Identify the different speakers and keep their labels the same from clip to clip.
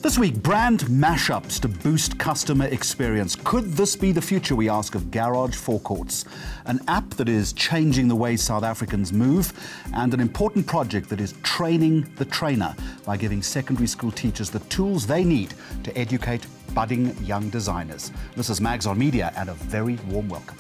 Speaker 1: This week, brand mashups to boost customer experience. Could this be the future, we ask, of garage forecourts? An app that is changing the way South Africans move, and an important project that is training the trainer by giving secondary school teachers the tools they need to educate budding young designers. This is Mags on Media, and a very warm welcome.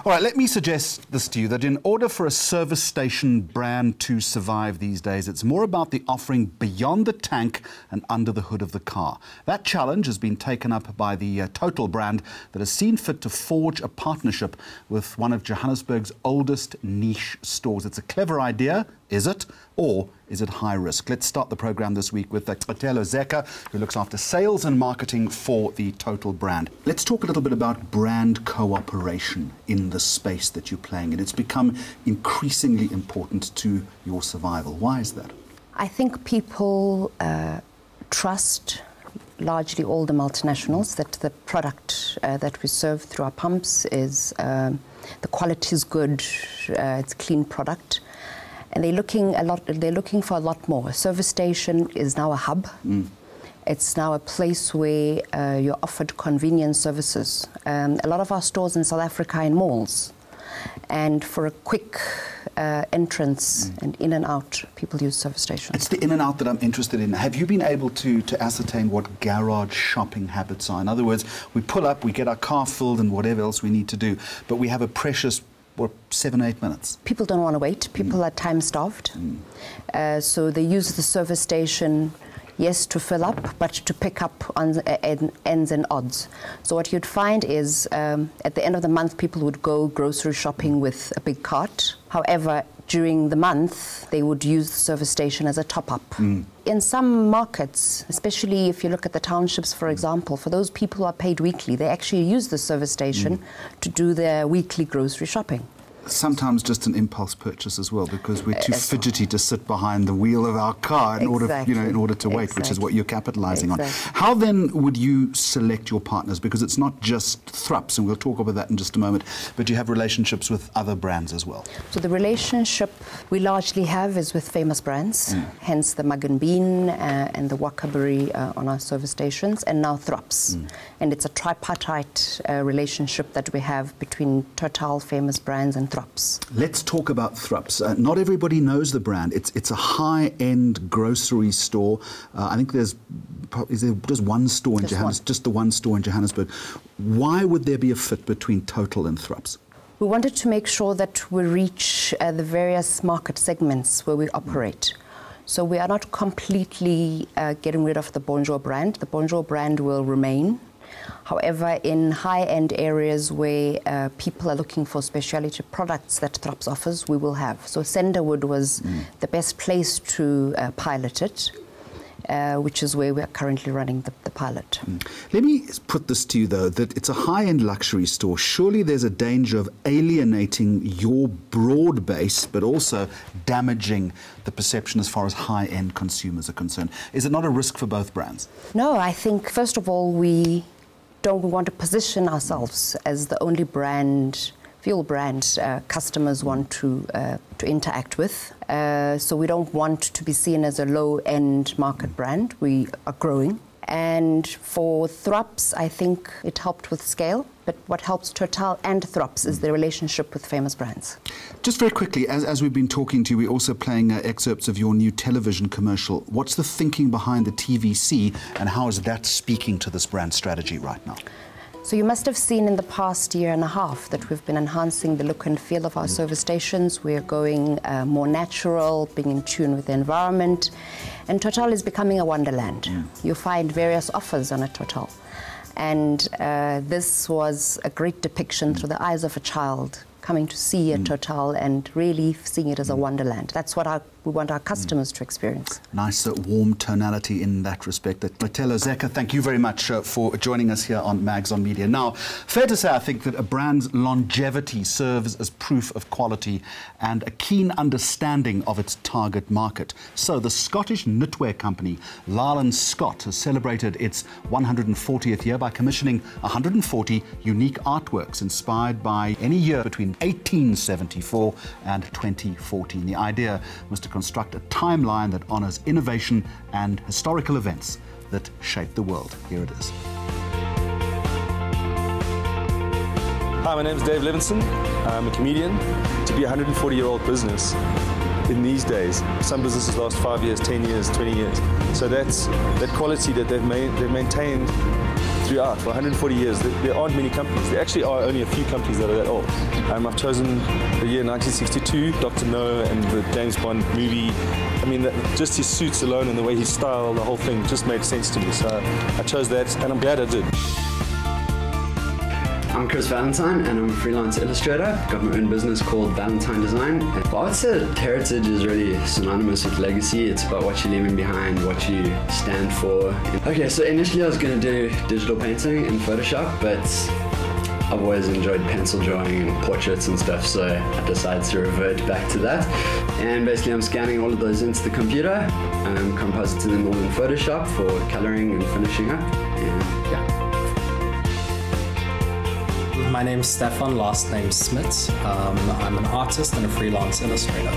Speaker 1: All right, let me suggest this to you, that in order for a service station brand to survive these days, it's more about the offering beyond the tank and under the hood of the car. That challenge has been taken up by the Total brand that has seen fit to forge a partnership with one of Johannesburg's oldest niche stores. It's a clever idea, is it? Or is it high risk? Let's start the program this week with Totelo Zeka, who looks after sales and marketing for the Total brand. Let's talk a little bit about brand cooperation in the space that you're playing in. It's become increasingly important to your survival. Why is that?
Speaker 2: I think people trust largely all the multinationals that the product that we serve through our pumps is, the quality is good, it's a clean product. And they're looking for a lot more. A service station is now a hub. It's now a place where you're offered convenience services. A lot of our stores in South Africa are in malls. And for a quick entrance and in and out, people use service stations.
Speaker 1: It's the in and out that I'm interested in. Have you been able to ascertain what garage shopping habits are? In other words, we pull up, we get our car filled and whatever else we need to do, but we have a precious 7-8 minutes. People
Speaker 2: don't want to wait. People are time-starved. So they use the service station, yes, to fill up, but to pick up on ends and odds. So what you'd find is at the end of the month, people would go grocery shopping with a big cart. However, during the month, they would use the service station as a top-up. In some markets, especially if you look at the townships, for example, for those people who are paid weekly, they actually use the service station to do their weekly grocery shopping.
Speaker 1: Sometimes just an impulse purchase as well, because we're too fidgety to sit behind the wheel of our car in order to wait, which is what you're capitalizing on. How then would you select your partners? Because it's not just Thrupps, and we'll talk about that in just a moment, but you have relationships with other brands as well. So the relationship we largely have is with famous brands, hence the Mug and Bean and the Wakaberry on our service stations, and now Thrupps. And it's a tripartite relationship that we have between Total, famous brands, and Thrupps. Let's talk about Thrupps. Not everybody knows the brand. It's a high-end grocery store. I think there's just one store in Johannesburg, just the one store in Johannesburg. Why would there be a fit between Total and Thrupps?
Speaker 2: We wanted to make sure that we reach the various market segments where we operate. So we are not completely getting rid of the Bonjour brand. The Bonjour brand will remain. However, in high-end areas where people are looking for specialty products that Thrupps offers, we will have. So Senderwood was the best place to pilot it, which is where we are currently running the pilot.
Speaker 1: Let me put this to you, though, that it's a high-end luxury store. Surely there's a danger of alienating your broad base, but also damaging the perception as far as high-end consumers are concerned. Is it not a risk for both brands?
Speaker 2: No, I think, first of all, we don't want to position ourselves as the only fuel brand customers want to interact with. So we don't want to be seen as a low-end market brand. We are growing. And for Thrupps, I think it helped with scale. But what helps Total and Thrupps is the relationship with famous brands.
Speaker 1: Just very quickly, as we've been talking to you, we're also playing excerpts of your new television commercial. What's the thinking behind the TVC, and how is that speaking to this brand strategy right now?
Speaker 2: So you must have seen in the past year and a half that we've been enhancing the look and feel of our service stations. We're going more natural, being in tune with the environment. And Total is becoming a wonderland. You find various offers on a Total. And this was a great depiction through the eyes of a child coming to see a Total and really seeing it as a wonderland. That's what we want our customers to experience.
Speaker 1: Nice warm tonality in that respect. Matelo Zeka, thank you very much for joining us here on Mags on Media. Now, fair to say, I think that a brand's longevity serves as proof of quality and a keen understanding of its target market. So the Scottish knitwear company Lyle Scott has celebrated its 140th year by commissioning 140 unique artworks inspired by any year between 1874 and 2014. The idea was to construct a timeline that honours innovation and historical events that shaped the world. Here it is.
Speaker 3: Hi, my name is Dave Levinson. I'm a comedian. To be a 140-year-old business in these days, some businesses last 5 years, 10 years, 20 years. So that's that quality that they've maintained throughout for 140 years. There aren't many companies. There actually are only a few companies that are that old. I've chosen the year 1962, Dr. No and the James Bond movie. I mean, just his suits alone and the way he styled the whole thing just made sense to me. So I chose that, and I'm glad I did.
Speaker 4: I'm Chris Valentine and I'm a freelance illustrator. I've got my own business called Valentine Design. Well, I would say that heritage is really synonymous with legacy. It's about what you're leaving behind, what you stand for. Okay, so initially I was going to do digital painting in Photoshop, but I've always enjoyed pencil drawing and portraits and stuff, so I decided to revert back to that. And basically I'm scanning all of those into the computer, compositing them all in Photoshop for colouring and finishing up, and yeah.
Speaker 5: My name's Stefan, last name Smits. I'm an artist and a freelance illustrator.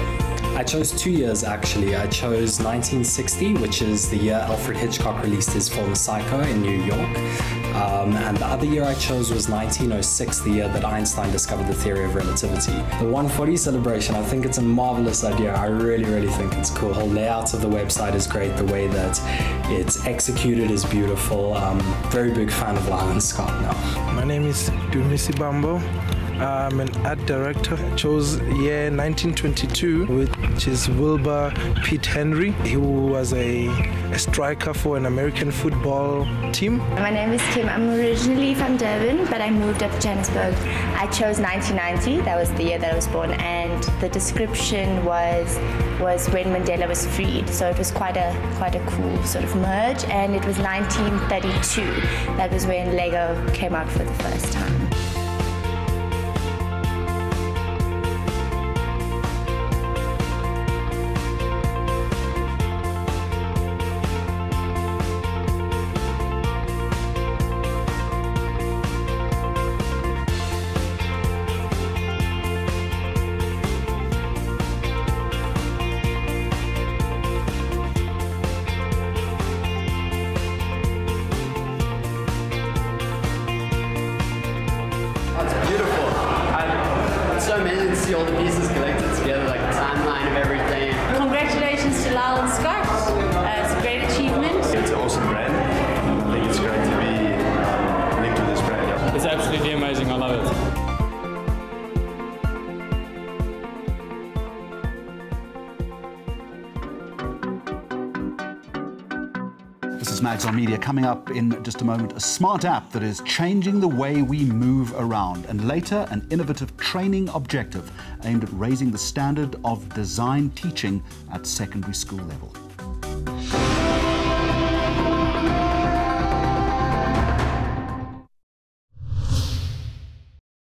Speaker 5: I chose 2 years actually. I chose 1960, which is the year Alfred Hitchcock released his film Psycho in New York. And the other year I chose was 1906, the year that Einstein discovered the theory of relativity. The 140 celebration, I think it's a marvelous idea. I really think it's cool. The whole layout of the website is great. The way that it's executed is beautiful. Very big fan of Lyle Scott now.
Speaker 6: My name is Dumisi Bambo. I'm an art director. I chose year 1922, which is Wilbur Pete Henry. He was a striker for an American football team.
Speaker 7: My name is Kim. I'm originally from Durban, but I moved up to Johannesburg. I chose 1990. That was the year that I was born, and the description was when Mandela was freed. So it was quite a cool sort of merge. And it was 1932. That was when Lego came out for the first time.
Speaker 4: It's so amazing to see all the pieces collected together, like the timeline of everything.
Speaker 7: Congratulations to Lyle Scott. It's a great achievement.
Speaker 3: It's an awesome brand. I think it's great to be linked with this brand.
Speaker 8: It's absolutely amazing. I love it.
Speaker 1: This is Mags on Media. Coming up in just a moment, a smart app that is changing the way we move around, and later an innovative training objective aimed at raising the standard of design teaching at secondary school level.